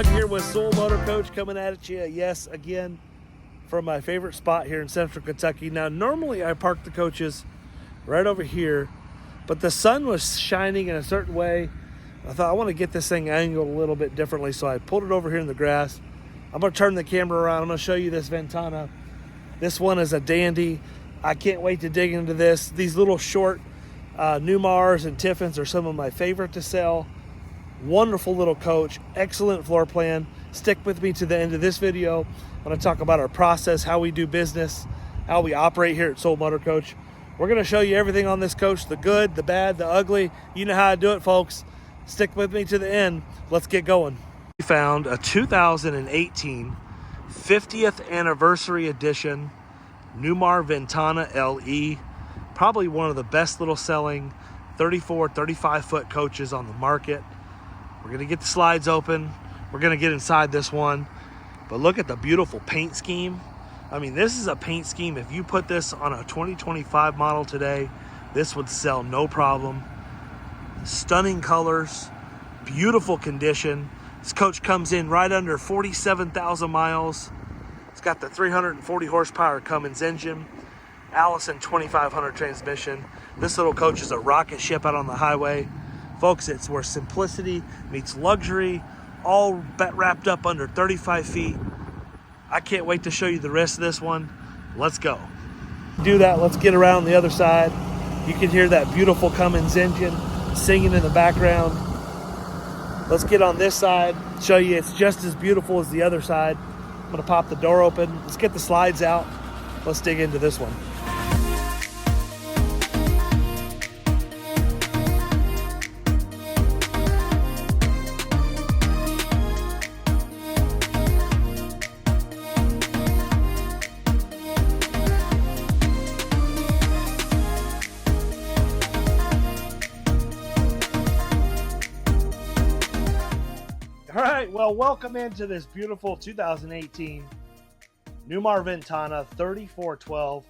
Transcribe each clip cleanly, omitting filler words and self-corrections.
Doug here with Soul Motor Coach coming at you, yes, again, from my favorite spot here in Central Kentucky. Now, normally I park the coaches right over here, but the sun was shining in a certain way. I thought I want to get this thing angled a little bit differently, so I pulled it over here in the grass. I'm going to turn the camera around. I'm going to show you this Ventana. This one is a dandy. I can't wait to dig into this. These little short Newmars and Tiffins are some of my favorite to sell. Wonderful little coach, excellent floor plan. Stick with me to the end of this video. I'm going to talk about our process, how we do business, how we operate here at Soul Motor Coach. We're going to show you everything on this coach, the good, the bad, the ugly. You know how to do it, folks. Stick with me to the end. Let's get going. We found a 2018 50th anniversary edition Newmar Ventana LE. Probably one of the best little selling 34, 35 foot coaches on the market. We're going to get the slides open. We're going to get inside this one. But look at the beautiful paint scheme. I mean, this is a paint scheme. If you put this on a 2025 model today, this would sell no problem. Stunning colors, beautiful condition. This coach comes in right under 47,000 miles. It's got the 340 horsepower Cummins engine, Allison 2500 transmission. This little coach is a rocket ship out on the highway. Folks, it's where simplicity meets luxury, all wrapped up under 35 feet. I can't wait to show you the rest of this one. Let's go. Do that, let's get around the other side. You can hear that beautiful Cummins engine singing in the background. Let's get on this side, show you it's just as beautiful as the other side. I'm gonna pop the door open. Let's get the slides out. Let's dig into this one. All right, well, welcome into this beautiful 2018 Newmar Ventana 3412.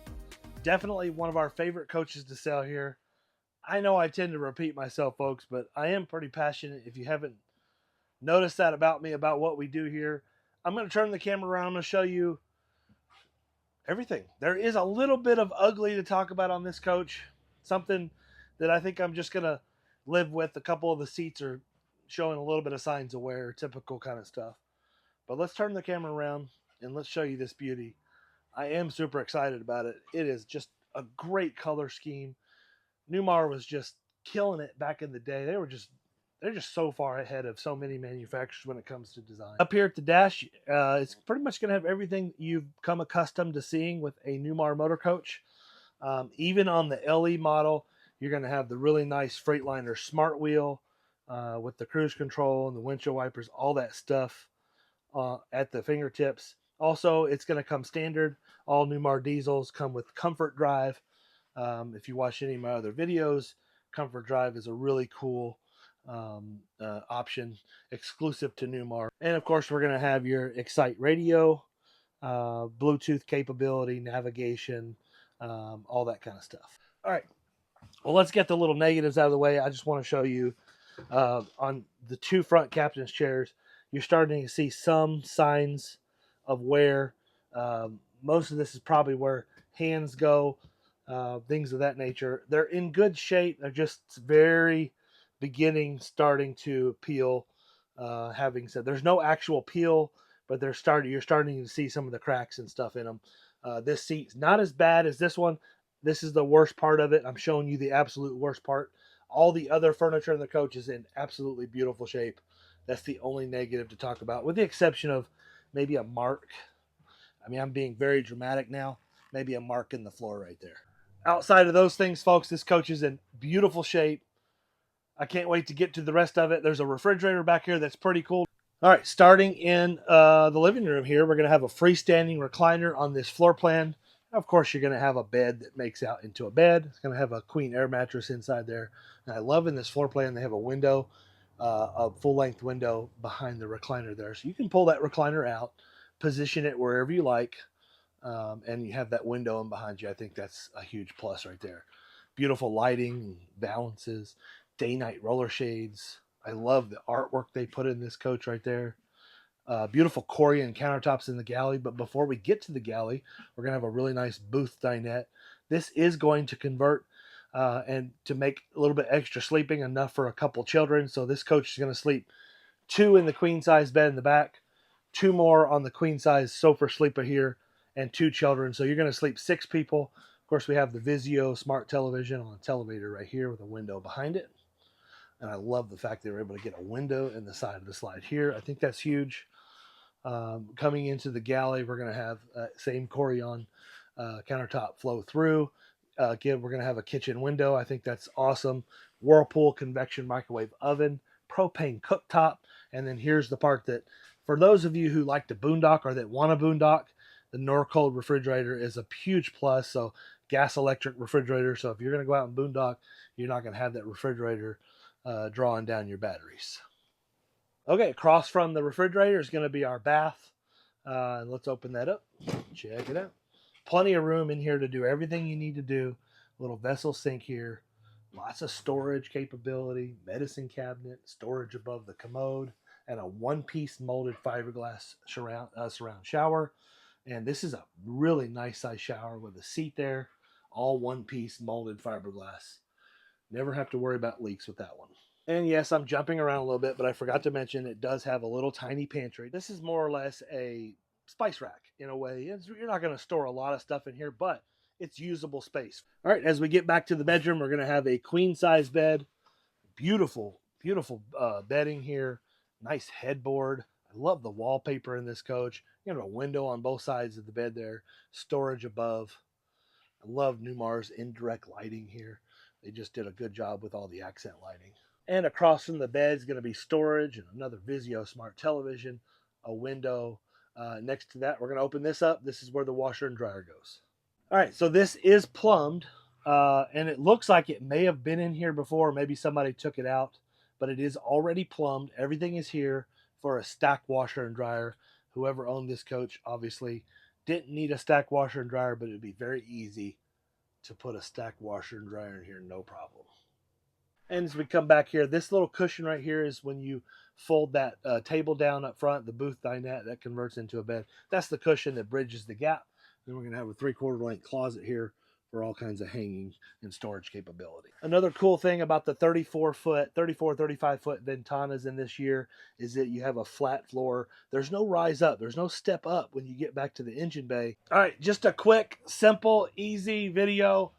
Definitely one of our favorite coaches to sell here. I know I tend to repeat myself, folks, but I am pretty passionate. If you haven't noticed that about me, about what we do here, I'm going to turn the camera around. I'm going to show you everything. There is a little bit of ugly to talk about on this coach. Something that I think I'm just going to live with. A couple of the seats are showing a little bit of signs of wear, typical kind of stuff. But let's turn the camera around and let's show you this beauty. I am super excited about it. It is just a great color scheme. Newmar was just killing it back in the day. They're just so far ahead of so many manufacturers when it comes to design. Up here at the dash, it's pretty much going to have everything you've come accustomed to seeing with a Newmar motor coach. Even on the LE model, you're going to have the really nice Freightliner smart wheel, with the cruise control and the windshield wipers, all that stuff at the fingertips. Also, it's going to come standard. All Newmar diesels come with Comfort Drive. If you watch any of my other videos, Comfort Drive is a really cool option exclusive to Newmar. And of course, we're going to have your Excite radio, Bluetooth capability, navigation, all that kind of stuff. All right. Well, let's get the little negatives out of the way. I just want to show you on the two front captain's chairs, you're starting to see some signs of wear. Most of this is probably where hands go, things of that nature. They're in good shape. They're just very starting to peel. Having said, there's no actual peel, but you're starting to see some of the cracks and stuff in them. This seat's not as bad as this one. This is the worst part of it. I'm showing you the absolute worst part. All the other furniture in the coach is in absolutely beautiful shape. That's the only negative to talk about, with the exception of maybe a mark. I mean, I'm being very dramatic now. Maybe a mark in the floor right there. Outside of those things, folks, this coach is in beautiful shape. I can't wait to get to the rest of it. There's a refrigerator back here that's pretty cool. All right, starting in the living room here, we're going to have a freestanding recliner on this floor plan. Of course, you're going to have a bed that makes out into a bed. It's going to have a queen air mattress inside there. And I love in this floor plan, they have a window, a full-length window behind the recliner there. So you can pull that recliner out, position it wherever you like, and you have that window in behind you. I think that's a huge plus right there. Beautiful lighting, balances, day-night roller shades. I love the artwork they put in this coach right there. Beautiful Corian countertops in the galley. But before we get to the galley, we're going to have a really nice booth dinette. This is going to convert and to make a little bit extra sleeping, enough for a couple children. So this coach is going to sleep 2 in the queen size bed in the back, 2 more on the queen size sofa sleeper here, and 2 children. So you're going to sleep 6 people. Of course, we have the Vizio smart television on the televator right here with a window behind it. And I love the fact they were able to get a window in the side of the slide here. I think that's huge. Coming into the galley, we're going to have same Corian countertop flow through. Again, we're going to have a kitchen window. I think that's awesome. Whirlpool convection microwave oven, propane cooktop. And then here's the part that, for those of you who like to boondock or that want to boondock, the Norcold refrigerator is a huge plus. So gas electric refrigerator. So if you're going to go out and boondock, you're not going to have that refrigerator drawing down your batteries. Okay, across from the refrigerator is going to be our bath. Let's open that up. Check it out. Plenty of room in here to do everything you need to do. Little vessel sink here. Lots of storage capability. Medicine cabinet. Storage above the commode. And a one-piece molded fiberglass surround shower. And this is a really nice size shower with a seat there. All one-piece molded fiberglass. Never have to worry about leaks with that one. And yes, I'm jumping around a little bit, but I forgot to mention it does have a little tiny pantry. This is more or less a spice rack in a way. You're not going to store a lot of stuff in here, but it's usable space. All right, as we get back to the bedroom, we're going to have a queen size bed. Beautiful, beautiful bedding here. Nice headboard. I love the wallpaper in this coach. You have a window on both sides of the bed there. Storage above. I love Newmar's indirect lighting here. They just did a good job with all the accent lighting. And across from the bed is going to be storage and another Vizio smart television, a window. Next to that, we're going to open this up. This is where the washer and dryer goes. All right, so this is plumbed, and it looks like it may have been in here before. Maybe somebody took it out, but it is already plumbed. Everything is here for a stack washer and dryer. Whoever owned this coach obviously didn't need a stack washer and dryer, but it would be very easy to put a stack washer and dryer in here, no problem. And as we come back here, this little cushion right here is when you fold that table down up front, the booth dinette, that converts into a bed. That's the cushion that bridges the gap. Then we're going to have a 3/4 length closet here for all kinds of hanging and storage capability. Another cool thing about the 34, 35 foot Ventanas in this year is that you have a flat floor. There's no rise up. There's no step up when you get back to the engine bay. All right, just a quick, simple, easy video.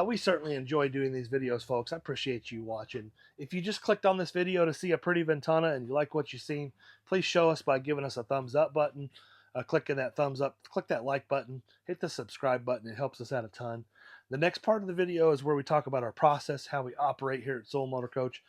We certainly enjoy doing these videos, folks. I appreciate you watching. If you just clicked on this video to see a pretty Ventana and you like what you've seen, please show us by giving us a thumbs up button. Clicking that thumbs up, click that like button, hit the subscribe button. It helps us out a ton. The next part of the video is where we talk about our process, how we operate here at Soul Motor Coach,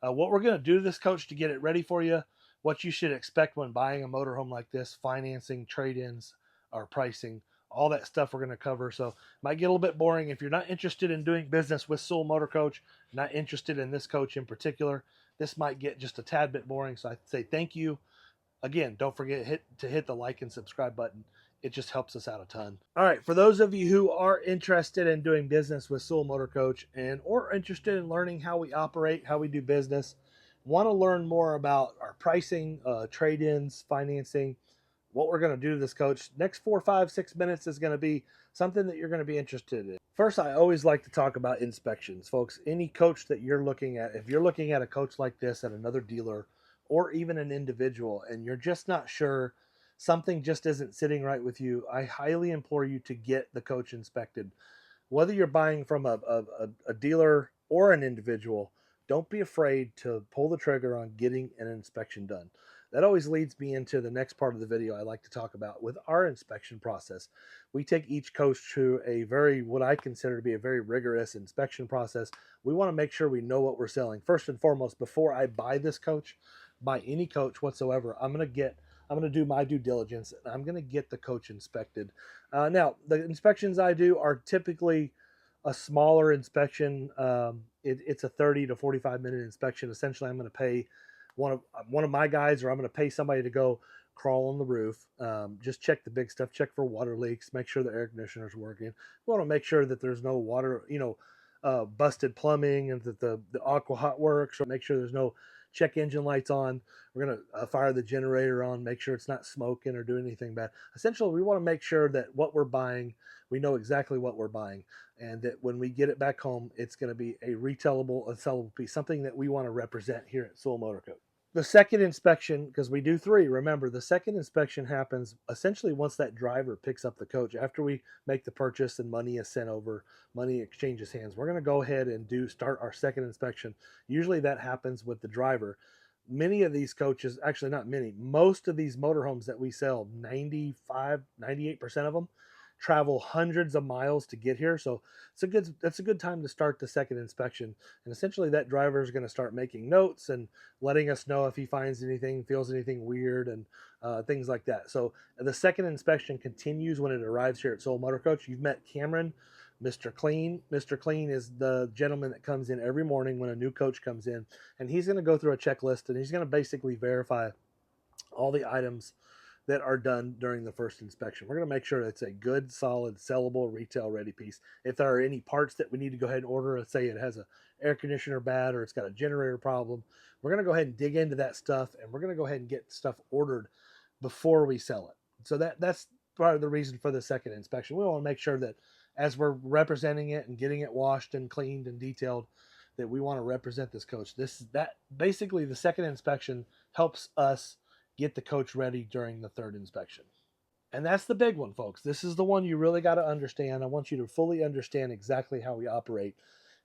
what we're going to do to this coach to get it ready for you, what you should expect when buying a motorhome like this, financing, trade-ins, our pricing, all that stuff we're going to cover. So it might get a little bit boring. If you're not interested in doing business with Soul Motor Coach, not interested in this coach in particular, this might get just a tad bit boring. So I say thank you. Again, don't forget to hit the like and subscribe button. It just helps us out a ton. All right, for those of you who are interested in doing business with Soul Motor Coach or interested in learning how we operate, how we do business, want to learn more about our pricing, trade-ins, financing, what we're going to do to this coach, next 4, 5, 6 minutes is going to be something that you're going to be interested in. First, I always like to talk about inspections. Folks, any coach that you're looking at, if you're looking at a coach like this at another dealer, or even an individual, and you're just not sure, something just isn't sitting right with you, I highly implore you to get the coach inspected. Whether you're buying from a dealer or an individual, don't be afraid to pull the trigger on getting an inspection done. That always leads me into the next part of the video I like to talk about with our inspection process. We take each coach through what I consider to be a very rigorous inspection process. We want to make sure we know what we're selling. First and foremost, before I buy this coach, buy any coach whatsoever, I'm going to do my due diligence, and I'm going to get the coach inspected. Now, the inspections I do are typically a smaller inspection. It's a 30 to 45 minute inspection. Essentially, I'm going to pay one of my guys, or I'm going to pay somebody to go crawl on the roof, just check the big stuff, check for water leaks, make sure the air conditioner is working. We want to make sure that there's no water, busted plumbing, and that the aqua hot works, or make sure there's no check engine lights on. We're going to fire the generator on, make sure it's not smoking or doing anything bad. Essentially, we want to make sure that what we're buying, we know exactly what we're buying, and that when we get it back home, it's going to be a retailable and sellable piece, something that we want to represent here at Sewell Motor Coat. The second inspection, because we do three, remember, the second inspection happens essentially once that driver picks up the coach. After we make the purchase and money is sent over, money exchanges hands, we're going to go ahead and start our second inspection. Usually that happens with the driver. Many of these coaches, actually not many, most of these motorhomes that we sell, 98% of them travel hundreds of miles to get here. So that's a good time to start the second inspection. And essentially that driver is going to start making notes and letting us know if he finds anything, feels anything weird, and things like that. So the second inspection continues when it arrives here at Sewell Motor Coach. You've met Cameron, Mr. Clean. Mr. Clean is the gentleman that comes in every morning when a new coach comes in, and he's going to go through a checklist, and he's going to basically verify all the items that are done during the first inspection. We're going to make sure it's a good, solid, sellable, retail-ready piece. If there are any parts that we need to go ahead and order, let's say it has an air conditioner bad or it's got a generator problem, we're going to go ahead and dig into that stuff, and we're going to go ahead and get stuff ordered before we sell it. So that's part of the reason for the second inspection. We want to make sure that as we're representing it and getting it washed and cleaned and detailed, that we want to represent this coach. Basically the second inspection helps us get the coach ready during the third inspection. And that's the big one, folks. This is the one you really got to understand. I want you to fully understand exactly how we operate.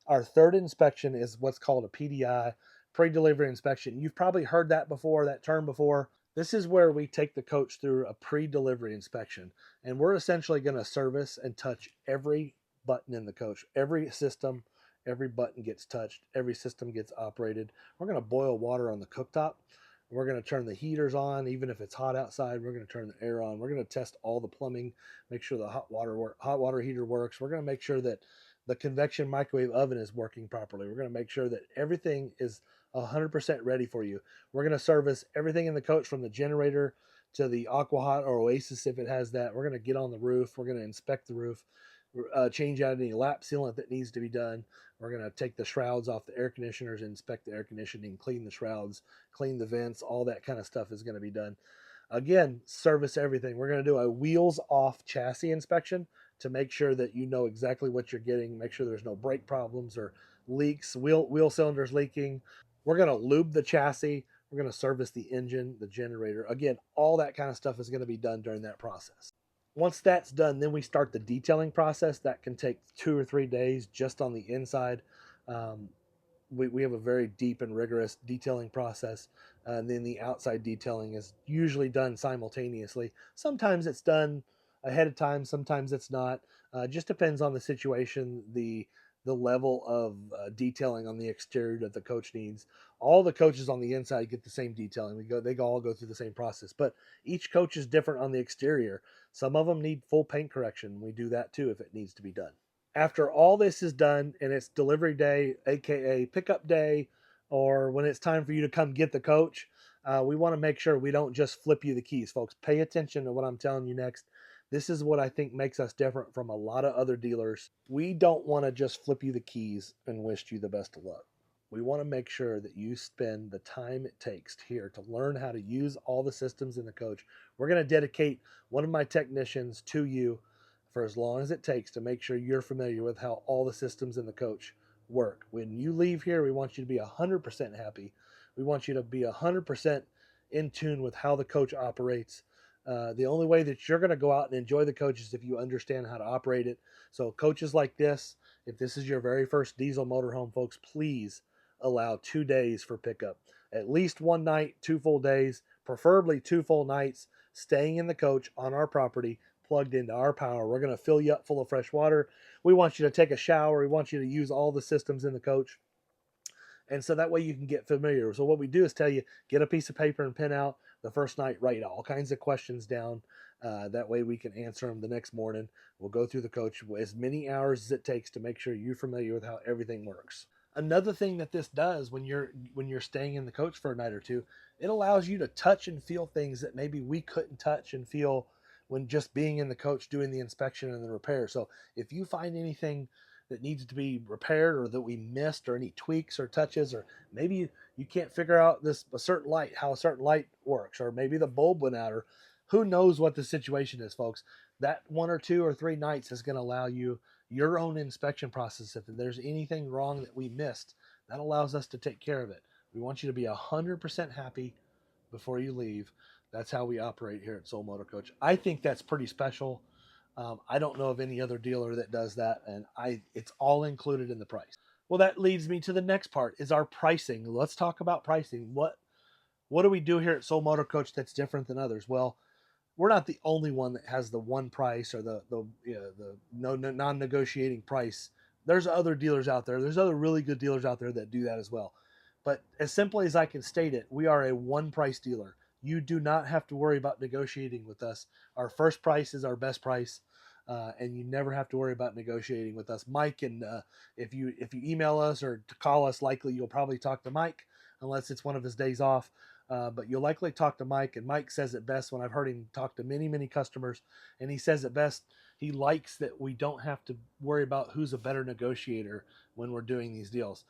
Our third inspection is what's called a PDI, pre-delivery inspection. You've probably heard that before, that term before. This is where we take the coach through a pre-delivery inspection, and we're essentially going to service and touch every button in the coach. Every system, every button gets touched, every system gets operated. We're going to boil water on the cooktop. We're going to turn the heaters on, even if it's hot outside. We're going to turn the air on. We're going to test all the plumbing, make sure the hot water heater works. We're going to make sure that the convection microwave oven is working properly. We're going to make sure that everything is 100% ready for you. We're going to service everything in the coach, from the generator to the Aqua Hot or Oasis if it has that. We're going to get on the roof. We're going to inspect the roof, change out any lap sealant that needs to be done. We're going to take the shrouds off the air conditioners, inspect the air conditioning, clean the shrouds, clean the vents, all that kind of stuff is going to be done. Again, service everything. We're going to do a wheels off chassis inspection to make sure that you know exactly what you're getting, make sure there's no brake problems or leaks, wheel cylinders leaking. We're going to lube the chassis. We're going to service the engine, the generator. Again, all that kind of stuff is going to be done during that process. Once that's done, then we start the detailing process. That can take 2 or 3 days just on the inside. We have a very deep and rigorous detailing process. And then the outside detailing is usually done simultaneously. Sometimes it's done ahead of time, sometimes it's not. Just depends on the situation, the level of detailing on the exterior that the coach needs. All the coaches on the inside get the same detailing. They all go through the same process, but each coach is different on the exterior. Some of them need full paint correction. We do that too if it needs to be done. After all this is done and it's delivery day, aka pickup day, or when it's time for you to come get the coach, we want to make sure we don't just flip you the keys, folks. Pay attention to what I'm telling you next. This is what I think makes us different from a lot of other dealers. We don't want to just flip you the keys and wish you the best of luck. We want to make sure that you spend the time it takes here to learn how to use all the systems in the coach. We're going to dedicate one of my technicians to you for as long as it takes to make sure you're familiar with how all the systems in the coach work. When you leave here, we want you to be 100% happy. We want you to be 100% in tune with how the coach operates. The only way that you're going to go out and enjoy the coach is if you understand how to operate it. So coaches like this, if this is your very first diesel motorhome, folks, please allow 2 days for pickup. At least one night, 2 full days, preferably 2 full nights, staying in the coach on our property, plugged into our power. We're going to fill you up full of fresh water. We want you to take a shower. We want you to use all the systems in the coach. And so that way you can get familiar. So what we do is tell you, get a piece of paper and pen out the first night, write all kinds of questions down. That way we can answer them the next morning. We'll go through the coach as many hours as it takes to make sure you're familiar with how everything works. Another thing that this does when you're staying in the coach for a night or two, it allows you to touch and feel things that maybe we couldn't touch and feel when just being in the coach doing the inspection and the repair. So if you find anything that needs to be repaired or that we missed or any tweaks or touches, or maybe you can't figure out a certain light, how a certain light works, or maybe the bulb went out, or who knows what the situation is, folks. That 1 or 2 or 3 nights is going to allow you your own inspection process. If there's anything wrong that we missed, that allows us to take care of it. We want you to be 100% happy before you leave. That's how we operate here at Soul Motor Coach. I think that's pretty special. I don't know of any other dealer that does that, and it's all included in the price. Well, that leads me to the next part, is our pricing. Let's talk about pricing. What do we do here at Soul Motor Coach that's different than others? Well, we're not the only one that has the one price or the no non-negotiating price. There's other dealers out there. There's other really good dealers out there that do that as well. But as simply as I can state it, we are a one price dealer. You do not have to worry about negotiating with us. Our first price is our best price, and you never have to worry about negotiating with us. Mike, and if you email us or to call us, likely you'll probably talk to Mike, unless it's one of his days off. But you'll likely talk to Mike, and Mike says it best when I've heard him talk to many customers, and he says it best. He likes that we don't have to worry about who's a better negotiator when we're doing these deals.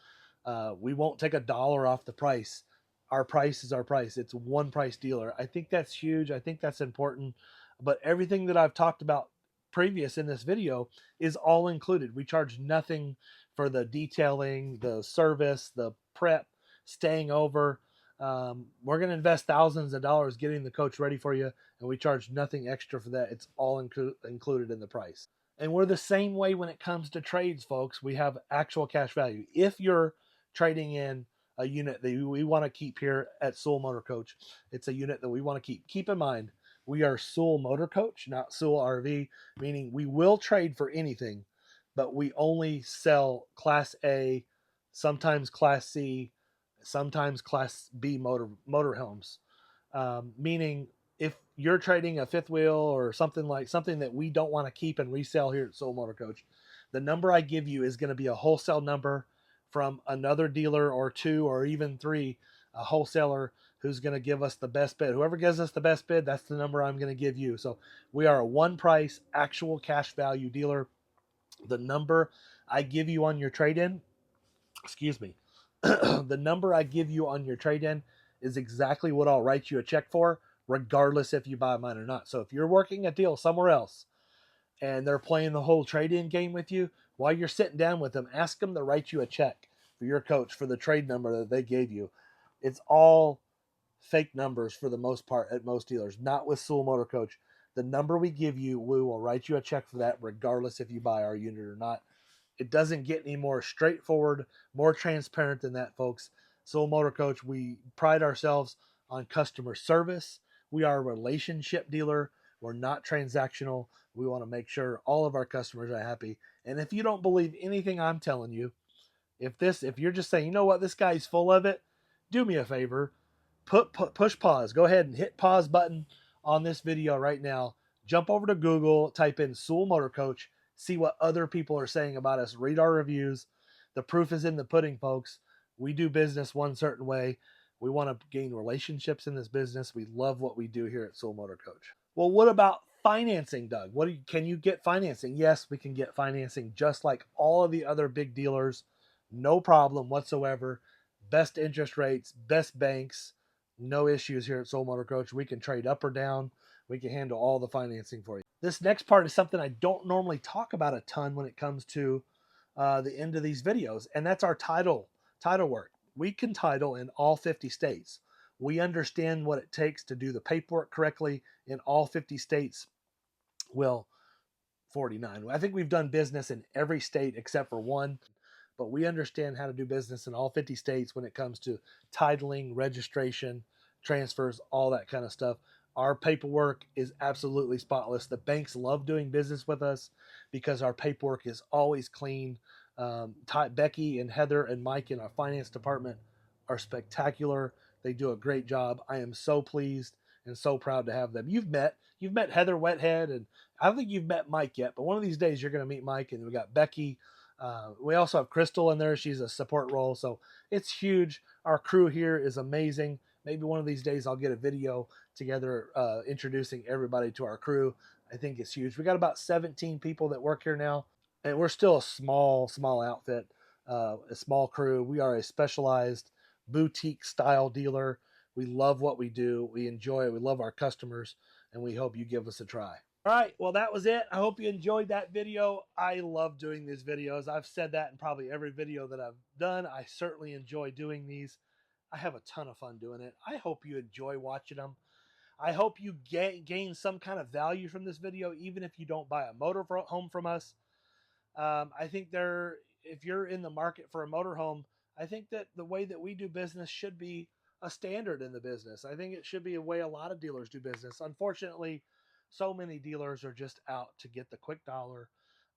We won't take $1 off the price. Our price is our price. It's one price dealer. I think that's huge. I think that's important. But everything that I've talked about previous in this video is all included. We charge nothing for the detailing, the service, the prep, staying over. We're going to invest thousands of dollars getting the coach ready for you, and we charge nothing extra for that. It's all included in the price. And we're the same way when it comes to trades, folks. We have actual cash value. If you're trading in a unit that we want to keep here at Soul Motor Coach, it's a unit that we want to keep. Keep in mind, we are Soul Motor Coach, not Soul RV, meaning we will trade for anything, but we only sell Class A, sometimes Class C, sometimes Class B motorhomes. Meaning, if you're trading a fifth wheel or something that we don't want to keep and resell here at Soul Motor Coach, the number I give you is going to be a wholesale number from another dealer or 2 or even 3, a wholesaler who's going to give us the best bid. Whoever gives us the best bid, that's the number I'm going to give you. So we are a one price, actual cash value dealer. The number I give you on your trade-in, excuse me, the number I give you on your trade-in is exactly what I'll write you a check for, regardless if you buy mine or not. So if you're working a deal somewhere else and they're playing the whole trade-in game with you, while you're sitting down with them, ask them to write you a check for your coach for the trade number that they gave you. It's all fake numbers for the most part at most dealers, not with Soul Motor Coach. The number we give you, we will write you a check for that, regardless if you buy our unit or not. It doesn't get any more straightforward, more transparent than that, folks. Soul Motor Coach, we pride ourselves on customer service. We are a relationship dealer. We're not transactional. We want to make sure all of our customers are happy. And if you don't believe anything I'm telling you, if you're just saying, you know what, this guy's full of it, do me a favor, push pause. Go ahead and hit pause button on this video right now. Jump over to Google, type in Soul Motor Coach, see what other people are saying about us, read our reviews. The proof is in the pudding, folks. We do business one certain way. We want to gain relationships in this business. We love what we do here at Soul Motor Coach. Well, what about financing, Doug? Can you get financing? Yes, we can get financing just like all of the other big dealers. No problem whatsoever. Best interest rates, best banks, no issues here at Soul Motor Coach. We can trade up or down. We can handle all the financing for you. This next part is something I don't normally talk about a ton when it comes to the end of these videos, and that's our title work. We can title in all 50 states. We understand what it takes to do the paperwork correctly in all 50 states. Well, 49. I think we've done business in every state except for one, but we understand how to do business in all 50 states when it comes to titling, registration, transfers, all that kind of stuff. Our paperwork is absolutely spotless. The banks love doing business with us because our paperwork is always clean. Becky and Heather and Mike in our finance department are spectacular. They do a great job. I am so pleased and so proud to have them. You've met Heather Wethead, and I don't think you've met Mike yet, but one of these days you're going to meet Mike. And we got Becky. We also have Crystal in there. She's a support role, so it's huge. Our crew here is amazing. Maybe one of these days I'll get a video together introducing everybody to our crew. I think it's huge. We got about 17 people that work here now. And we're still a small outfit, a small crew. We are a specialized boutique style dealer. We love what we do. We enjoy it. We love our customers, and we hope you give us a try. All right, well, that was it. I hope you enjoyed that video. I love doing these videos. I've said that in probably every video that I've done. I certainly enjoy doing these. I have a ton of fun doing it. I hope you enjoy watching them. I hope you gain some kind of value from this video, even if you don't buy a motorhome from us. I think if you're in the market for a motorhome, I think that the way that we do business should be a standard in the business. I think it should be a way a lot of dealers do business. Unfortunately, so many dealers are just out to get the quick dollar,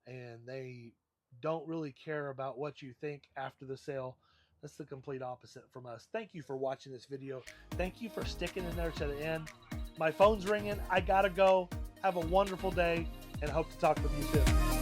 and they don't really care about what you think after the sale. That's the complete opposite from us. Thank you for watching this video. Thank you for sticking in there to the end. My phone's ringing. I gotta go. Have a wonderful day, and hope to talk with you soon.